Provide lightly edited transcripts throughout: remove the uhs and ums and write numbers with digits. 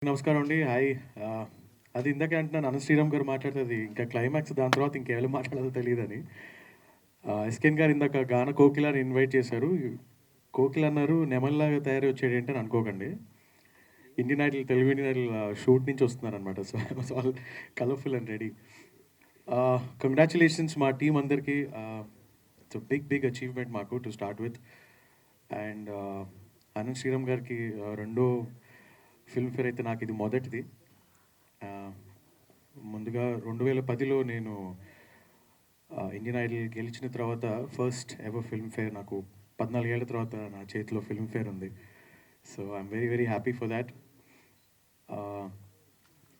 నమస్కారం అండి. హాయ్. అది ఇందాకే అంటున్నాను, అనంత్ శ్రీరామ్ గారు మాట్లాడుతది ఇంకా క్లైమాక్స్, దాని తర్వాత ఇంకెవరు మాట్లాడాలో తెలీదని. ఎస్‌కేన్ గారు ఇందాక గాన కోకిలని ఇన్వైట్ చేశారు. కోకిల అన్నారు, నెమలిలాగా తయారై వచ్చాడేంటి అని అనుకోకండి. Indian Idol, Telugu Indian Idol shoot నుంచి వస్తున్నారనమాట. So, I was all colourful and ready. Congratulations మా టీమ్ అందరికీ. ఇట్స్ బిగ్ అచీవ్‌మెంట్ మాకు to start with. And Anant Sriram గారికి రెండో ఫిల్మ్‌ఫేర్ అయితే నాకిది మొదటిది. ఆహ్, ముందుగా 2010లో నేను ఇండియన్ ఐడల్ గెలిచిన తర్వాత ఫస్ట్ ఎవర్ ఫిల్మ్‌ఫేర్, నాకు 14 ఏళ్ల తర్వాత నా చేతిలో ఫిల్మ్‌ఫేర్ ఉంది. So, I'm very happy for thought. ఆహ్,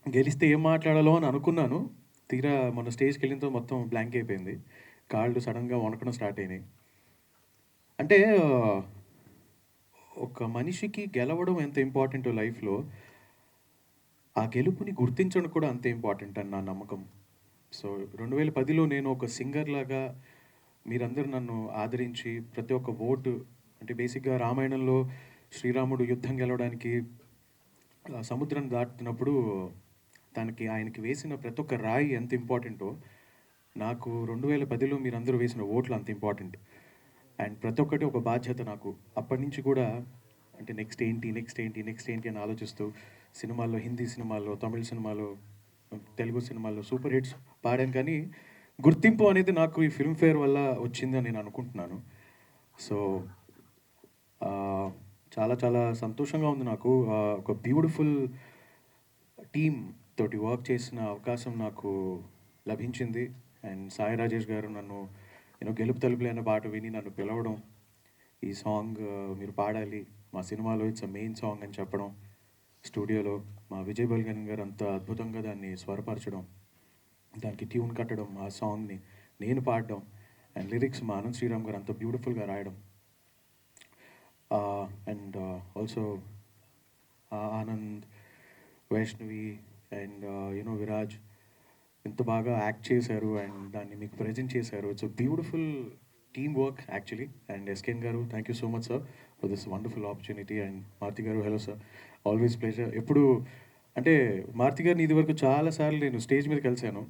గెలిస్తే ఏం మాట్లాడాలో అని అనుకున్నాను. తీరా మొన్న స్టేజ్‌కెళ్ళిన తర్వాత మొత్తం బ్లాంక్ అయిపోయింది. కాళ్ళు సడెన్‌గా వణకడం స్టార్ట్ అయినాయి. అంటే ఒక మనిషికి గెలవడం ఎంత ఇంపార్టెంటో లైఫ్‌లో, ఆ గెలుపుని గుర్తించడం కూడా అంతే ఇంపార్టెంట్ అని నా నమ్మకం. సో, 2010లో నేను ఒక సింగర్‌లాగా మీరందరూ నన్ను ఆదరించి ప్రతి ఒక్క ఓటు, అంటే బేసిక్‌గా రామాయణంలో శ్రీరాముడు యుద్ధం గెలవడానికి సముద్రం దాటుతున్నప్పుడు ఆయనకి వేసిన ప్రతి ఒక్క రాయి ఎంత ఇంపార్టెంటో, నాకు 2010లో మీరందరూ వేసిన ఓట్లు అంత ఇంపార్టెంట్. అండ్ ప్రతి ఒక్కటి ఒక బాధ్యత నాకు. అప్పటినుంచి కూడా అంటే నెక్స్ట్ ఏంటి అని ఆలోచిస్తూ సినిమాల్లో, హిందీ సినిమాల్లో, తమిళ్ సినిమాలో, తెలుగు సినిమాల్లో సూపర్ హిట్స్ పాడాను. కానీ గుర్తింపు అనేది నాకు ఈ ఫిల్మ్‌ఫేర్ వల్ల వచ్చిందని నేను అనుకుంటున్నాను. సో, ఆహ్, చాలా చాలా సంతోషంగా ఉంది నాకు. ఒక బ్యూటిఫుల్ టీమ్ తోటి వర్క్ చేసిన అవకాశం నాకు లభించింది. అండ్ సాయి రాజేష్ గారు నన్ను గెలుపు తలుపులే అనే పాట విని నన్ను పిలవడం, ఈ సాంగ్ మీరు పాడాలి మా సినిమాలో, ఇట్స్ అ మెయిన్ సాంగ్ అని చెప్పడం, స్టూడియోలో మా విజయ్ బల్గన్ గారు అంత అద్భుతంగా దాన్ని స్వరపరచడం, దానికి ట్యూన్ కట్టడం, ఆ సాంగ్‌ని నేను పాడడం, అండ్ లిరిక్స్ మా అనంత్ శ్రీరామ్ గారు అంత బ్యూటిఫుల్‌గా రాయడం. And also Anand, Vaishnavi and Viraj ఎంత బాగా యాక్ట్ చేశారు అండ్ దాన్ని మీకు ప్రెజెంట్ చేశారు. It's a beautiful team work actually. And SKN గారు, thank you so much sir for this wonderful opportunity. And Maruthi గారు, హలో సార్, ఆల్వేస్ ప్లెజర్. ఎప్పుడు అంటే మారుతి గారిని ఇదివరకు చాలా సార్లు నేను స్టేజ్ మీద కలిసాను.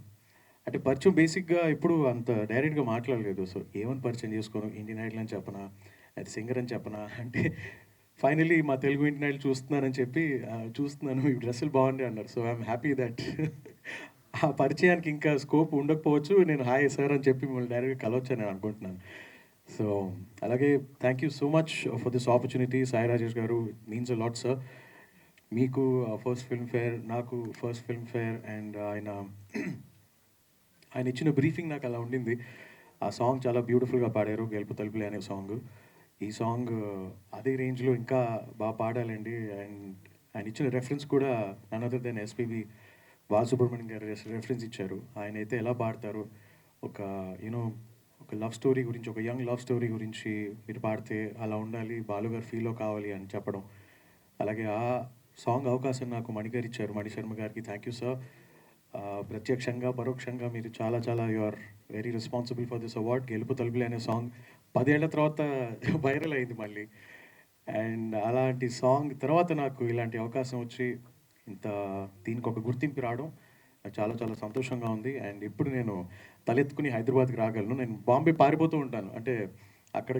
అంటే పరిచయం బేసిక్‌గా ఎప్పుడు అంత డైరెక్ట్‌గా మాట్లాడలేదు. సో, ఏమని పరిచయం చేసుకోను, ఇండియన్ ఐడల్ అని చెప్పనా? అది సింగర్ అని చెప్పనా? అంటే ఫైనల్లీ మా తెలుగు ఇండియన్ ఐడల్ చూస్తున్నానని చెప్పి చూస్తున్నాను, ఈ డ్రెస్సులు బాగున్నాయి అన్నారు. సో, ఐయామ్ హ్యాపీ దట్ ఆ పరిచయానికి ఇంకా స్కోప్ ఉండకపోవచ్చు. నేను హాయ్ సార్ అని చెప్పి మిమ్మల్ని డైరెక్ట్‌గా కలవచ్చని నేను అనుకుంటున్నాను. సో, అలాగే thank you so much for this opportunity Sai Rajesh గారు. It means a lot sir. మీకు ఫస్ట్ ఫిల్మ్‌ఫేర్, నాకు ఫస్ట్ ఫిల్మ్‌ఫేర్. అండ్ ఆయన ఇచ్చిన బ్రీఫింగ్ నాకు అలా ఉండింది. ఆ సాంగ్ చాలా బ్యూటిఫుల్‌గా పాడారు, 'గెలుపు తలుపులే' అనే సాంగ్. ఈ సాంగ్ అదే రేంజ్‌లో ఇంకా పాడాలండి. అండ్ ఆయన ఇచ్చిన రెఫరెన్స్ కూడా none other than SPB Balasubrahmanyam గారు రెఫరెన్స్ ఇచ్చారు. ఆయనైతే ఎలా పాడతారో, ఒక యూనో ఒక లవ్ స్టోరీ గురించి, ఒక యంగ్ లవ్ స్టోరీ గురించి మీరు పాడితే అలా ఉండాలి, బాలు గారు ఫీల్‌లో కావాలి అని చెప్పడం. అలాగే ఆ సాంగ్ అవకాశం నాకు మణి గారు ఇచ్చారు. మణి శర్మ గారికి థ్యాంక్ యూ సార్. ప్రత్యక్షంగా, పరోక్షంగా మీరు చాలా చాలా you are very responsible for this award. 'గెలుపు తలుపులే' అనే సాంగ్ 10 ఏళ్ల తర్వాత వైరల్ అయింది మళ్ళీ. అండ్ అలాంటి సాంగ్ తర్వాత నాకు ఇలాంటి అవకాశం వచ్చి ఇంత దీనికి ఒక గుర్తింపు రావడం నాకు చాలా చాలా సంతోషంగా ఉంది. అండ్ ఇప్పుడు నేను తలెత్తుకుని హైదరాబాద్‌కి రాగలను. నేను బాంబే పారిపోతూ ఉంటాను. అంటే అక్కడ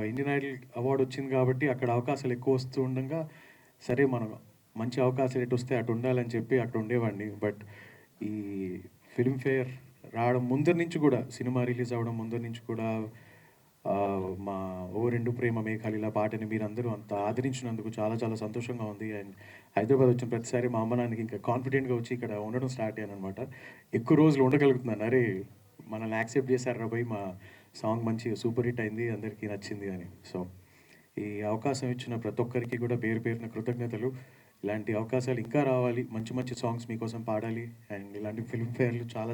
ఇండియన్ ఐడల్ అవార్డ్ వచ్చింది కాబట్టి అక్కడ అవకాశాలు ఎక్కువ వస్తూ ఉండంగా, సరే మనం మంచి అవకాశాలు ఎటొస్తే అటు ఉండాలని చెప్పి అక్కడ ఉండేవాడిని. బట్ ఈ ఫిల్మ్‌ఫేర్ రావడం ముందర నుంచి కూడా, సినిమా రిలీజ్ అవ్వడం ముందర నుంచి కూడా మా 'ఓ రెండు ప్రేమ మేఘాలు' ఇలా పాటని మీరందరూ అంత ఆదరించినందుకు చాలా చాలా సంతోషంగా ఉంది. అండ్ హైదరాబాద్ వచ్చిన ప్రతిసారి మా అమ్మ, నాన్నకి ఇంకా కాన్ఫిడెంట్‌గా వచ్చి ఇక్కడ ఉండడం స్టార్ట్ అయ్యాననమాట. ఎక్కువ రోజులు ఉండగలుగుతున్నాను. అరే! మనల్ని యాక్సెప్ట్ చేశారురా భయ్! మా సాంగ్ మంచిగా సూపర్ హిట్ అయింది, అందరికీ నచ్చింది అని. సో, ఈ అవకాశం ఇచ్చిన ప్రతి ఒక్కరికి కూడా పేరు పేరున కృతజ్ఞతలు. ఇలాంటి అవకాశాలు ఇంకా రావాలి. మంచి మంచి సాంగ్స్ మీకోసం పాడాలి. అండ్ ఇలాంటి ఫిల్మ్‌ఫేర్‌లు చాలా చాలా